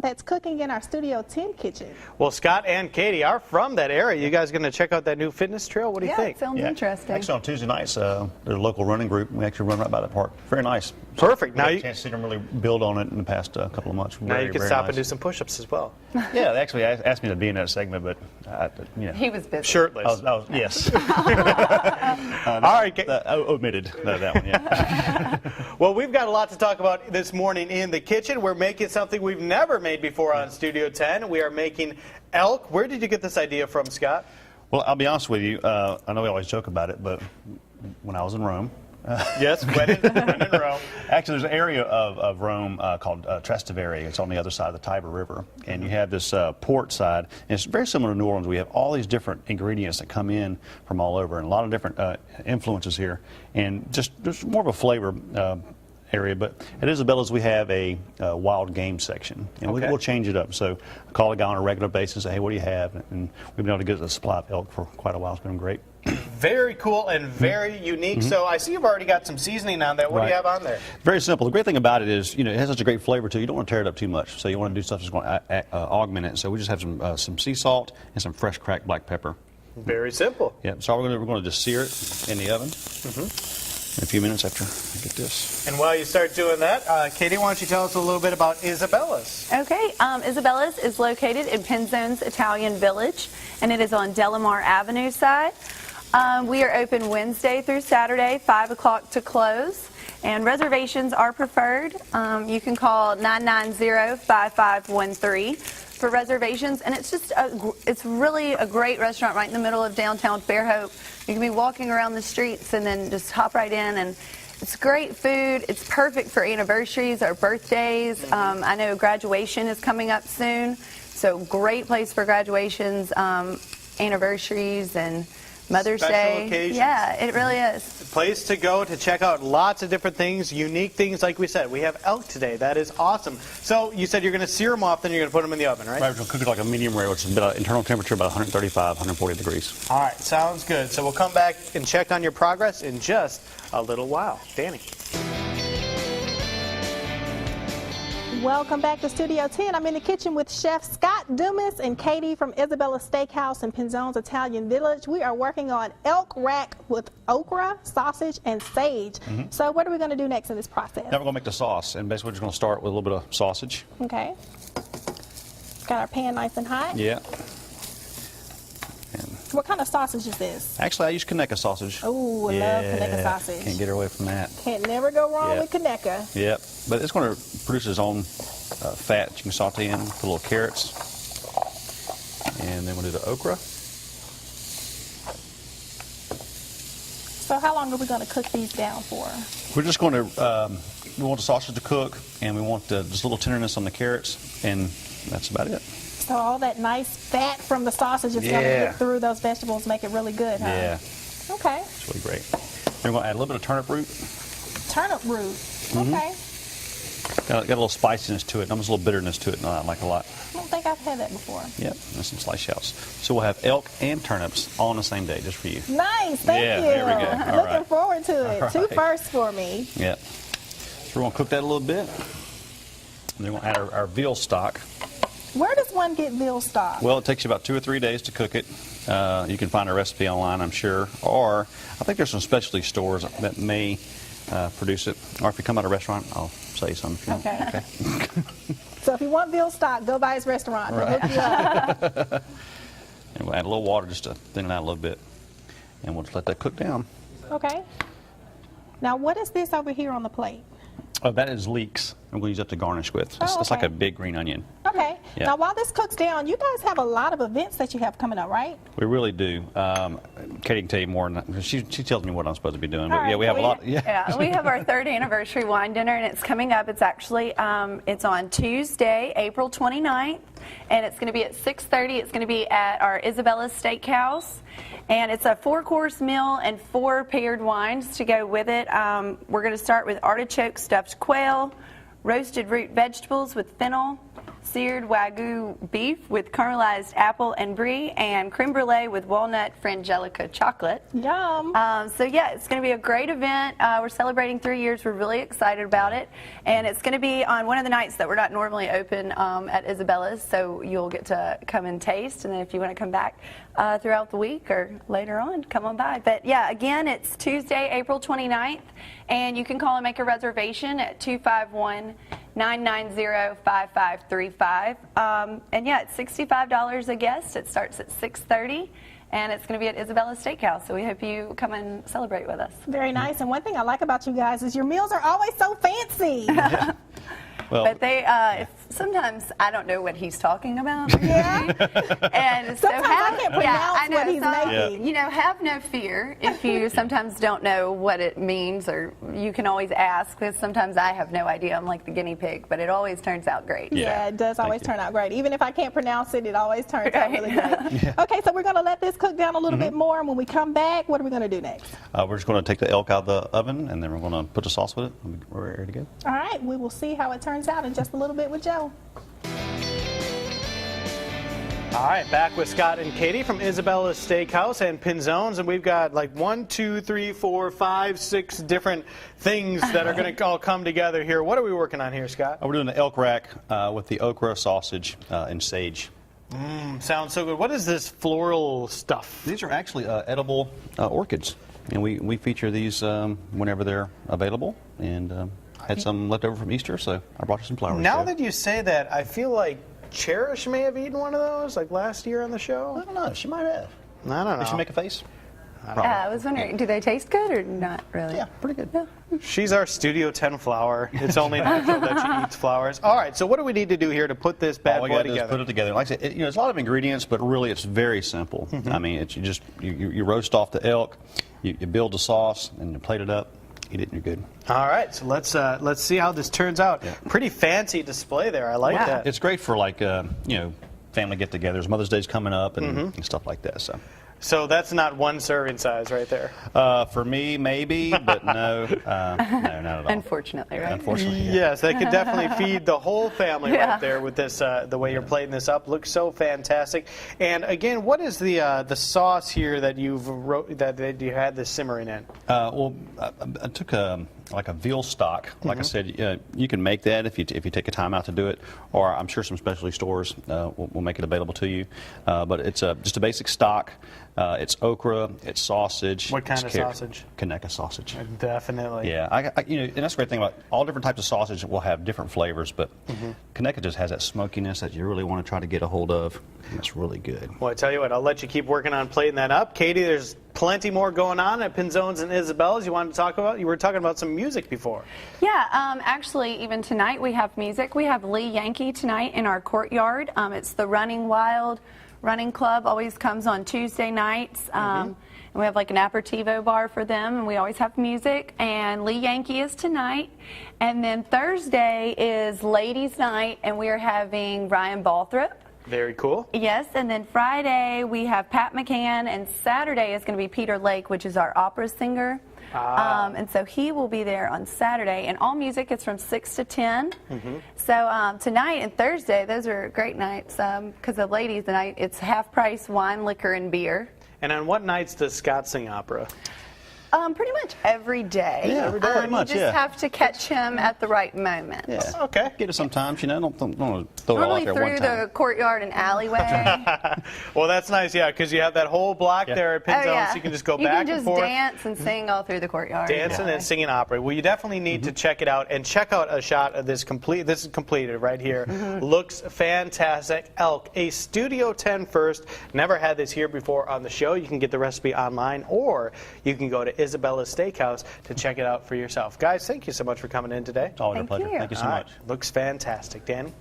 that's cooking in our Studio 10 kitchen. Well, Scott and Katie are from that area. You guys going to check out that new fitness trail? What do you think? Yeah, it sounds interesting. Actually, on Tuesday nights, there's a local running group. We actually run right by the park. Very nice. Perfect. Now you chance to see them really build on it in the past couple of months. Now you can stop and do some push-ups as well. Yeah, they actually asked me to be in that segment, but he was busy. Shirtless. Yes. All right. I omitted that one. Yeah. Well, we've got a lot to talk about this morning in the kitchen. We're making something we've never made before on Studio 10. We are making elk. Where did you get this idea from, Scott? Well, I'll be honest with you. I know we always joke about it, but when I was in Rome. Yes, when in Rome. Actually, there's an area of Rome called Trastevere. It's on the other side of the Tiber River. And you have this port side. And it's very similar to New Orleans. We have all these different ingredients that come in from all over and a lot of different influences here. And just more of a flavor area. But at Isabella's, we have a wild game section. And we'll change it up. So I call a guy on a regular basis and say, hey, what do you have? And we've been able to get a supply of elk for quite a while. It's been great. Very cool and very unique. So I see you've already got some seasoning on there. What do you have on there? Very simple. The great thing about it is, it has such a great flavor too. You don't want to tear it up too much. So you want to do stuff that's going to augment it. So we just have some sea salt and some fresh cracked black pepper. Very simple. Yeah. So we're going to just sear it in the oven. In a few minutes after I get this. And while you start doing that, Katie, why don't you tell us a little bit about Isabella's? Okay, Isabella's is located in Pinzone's Italian Village, and it is on Delamar Avenue side. We are open Wednesday through Saturday, 5 o'clock to close, and reservations are preferred. You can call 990-5513 for reservations, and it's really a great restaurant right in the middle of downtown Fairhope. You can be walking around the streets and then just hop right in, and it's great food. It's perfect for anniversaries or birthdays. I know graduation is coming up soon, so great place for graduations, anniversaries, and Mother's Day. Occasions. Yeah, it really is. Place to go to check out lots of different things, unique things. Like we said, we have elk today. That is awesome. So you said you're going to sear them off, then you're going to put them in the oven, right? Right, we're going to cook it like a medium rare, which is about internal temperature about 135, 140 degrees. All right, sounds good. So we'll come back and check on your progress in just a little while. Danny. Welcome back to Studio 10. I'm in the kitchen with Chef Scott Dumas and Katie from Isabella's Steakhouse in Pinzone's Italian Village. We are working on elk rack with okra, sausage, and sage. So what are we going to do next in this process? Now we're going to make the sauce, and basically we're just going to start with a little bit of sausage. Okay. Got our pan nice and hot. Yeah. What kind of sausage is this? Actually, I use Conecuh sausage. Oh, I love Conecuh sausage. Can't get away from that. Can't never go wrong with Conecuh. Yep. But it's going to produce its own fat that you can saute in. Put a little carrots. And then we'll do the okra. So how long are we going to cook these down for? We're just going to, we want the sausage to cook, and we want just a little tenderness on the carrots, and that's about it. So all that nice fat from the sausage is going to get through those vegetables, make it really good, huh? Yeah. Okay. It's really great. Then we're going to add a little bit of turnip root. Turnip root. Okay. Got a little spiciness to it, almost a little bitterness to it, and I like a lot. I don't think I've had that before. Yep, and some sliced shallots. So we'll have elk and turnips all on the same day, just for you. Nice, thank you. There we go. All Looking forward to it. All Two right. firsts for me. Yep. So we're going to cook that a little bit. And then we're going to add our veal stock. Where does one get veal stock? Well, it takes you about 2 or 3 days to cook it. You can find a recipe online, I'm sure. Or I think there's some specialty stores that may produce it. Or if you come out of a restaurant, I'll say something if you want. Okay. So if you want veal stock, go by his restaurant. Right. He'll hook you up. And we'll add a little water just to thin it out a little bit. And we'll just let that cook down. Okay. Now what is this over here on the plate? Oh, that is leeks. I'm going to use that to garnish with. It's like a big green onion. Okay. Yeah. Now, while this cooks down, you guys have a lot of events that you have coming up, right? We really do. Katie can tell you more. She tells me what I'm supposed to be doing. But All yeah, we right, have a lot. Yeah, we have our 3rd anniversary wine dinner, and it's coming up. It's actually it's on Tuesday, April 29th, and it's going to be at 6:30. It's going to be at our Isabella's Steakhouse, and it's a 4-course meal and 4 paired wines to go with it. We're going to start with artichoke stuffed quail, roasted root vegetables with fennel, seared Wagyu beef with caramelized apple and brie, and creme brulee with walnut frangelica chocolate. Yum. So yeah, it's going to be a great event. We're celebrating 3 years. We're really excited about it, and it's going to be on one of the nights that we're not normally open at Isabella's. So you'll get to come and taste, and then if you want to come back throughout the week or later on, come on by. But yeah, again, it's Tuesday, April 29th, and you can call and make a reservation at 251-990-5535. And yeah, it's $65 a guest. It starts at 6:30. And it's going to be at Isabella's Steakhouse, so we hope you come and celebrate with us. Very nice. And one thing I like about you guys is your meals are always so fancy. Yeah. Well, But they, sometimes I don't know what he's talking about. Yeah. And Sometimes I can't pronounce what he's making. You know, have no fear if you sometimes don't know what it means, or you can always ask, because sometimes I have no idea. I'm like the guinea pig, but it always turns out great. Yeah, it does always turn out great. Even if I can't pronounce it, it always turns out really great. Okay, so we're going to let this cook down a little bit more, and when we come back, what are we going to do next? we're just going to take the elk out of the oven, and then we're going to put the sauce with it. We're ready to go. All right, we will see how it turns out in just a little bit with Joe. All right, back with Scott and Katie from Isabella's Steakhouse and Pinzones, and we've got like 1, 2, 3, 4, 5, 6 different things that are going to all come together here. What are we working on here, Scott? We're doing the elk rack with the okra sausage and sage. Sounds so good. What is this floral stuff? These are actually edible orchids, and we feature these whenever they're available, and had some left over from Easter, so I brought you some flowers. Now that you say that, I feel like Cherish may have eaten one of those, like last year on the show. I don't know. She might have. I don't know. Did she make a face? I was wondering, do they taste good or not really? Yeah, pretty good. Yeah. She's our Studio 10 flower. It's only natural that she eats flowers. All right, so what do we need to do here to put this bad All we boy got to do is together? put it together. Like I said, there's a lot of ingredients, but really it's very simple. I mean, it's you roast off the elk, you build the sauce, and you plate it up, eat it, and you're good. All right, so let's see how this turns out. Yeah. Pretty fancy display there. I like that. It's great for like family get-togethers. Mother's Day's coming up and stuff like that. So that's not one serving size right there. For me, maybe, but no, no, not at all. Unfortunately, right? Unfortunately, yeah. Yes, that could definitely feed the whole family right there with this. The way you're plating this up looks so fantastic. And again, what is the sauce here that you had this simmering in? Well, I took like a veal stock. Like I said, you can make that if you take a time out to do it, or I'm sure some specialty stores will make it available to you. But it's just a basic stock. It's okra, it's sausage. What kind it's of carrot. sausage? Kaneka sausage. Definitely. Yeah, and that's the great thing about all different types of sausage will have different flavors, but Kaneka just has that smokiness that you really want to try to get a hold of, and it's really good. Well, I tell you what, I'll let you keep working on plating that up. Katie, there's plenty more going on at Pinzones and Isabella's. You wanted to talk about? You were talking about some music before. Yeah, actually, even tonight we have music. We have Lee Yankee tonight in our courtyard. It's the Running Wild Running Club, always comes on Tuesday nights. And we have like an aperitivo bar for them, and we always have music. And Lee Yankee is tonight. And then Thursday is Ladies' Night, and we are having Ryan Balthrop. Very cool. Yes, and then Friday we have Pat McCann, and Saturday is going to be Peter Lake, which is our opera singer. And so he will be there on Saturday, and all music is from 6 to 10. So tonight and Thursday, those are great nights because the ladies' night, it's half price wine, liquor, and beer. And on what nights does Scott sing opera? Pretty much every day. Yeah, every day. Pretty much, you just have to catch him at the right moment. Yeah. Okay. Get it sometimes, don't throw it all Normally out there one through time. the courtyard and alleyway. Well, that's nice, yeah, because you have that whole block there at Pinzones, so you can just go back and forth. You can just dance and sing all through the courtyard. Dancing and singing opera. Well, you definitely need to check it out, and check out a shot of this complete. This is completed right here. Looks fantastic. Elk, a Studio 10 first. Never had this here before on the show. You can get the recipe online, or you can go to Isabella's Steakhouse to check it out for yourself. Guys, thank you so much for coming in today. Always a Thank pleasure. you. Thank you so All much. right. Looks fantastic. Dan?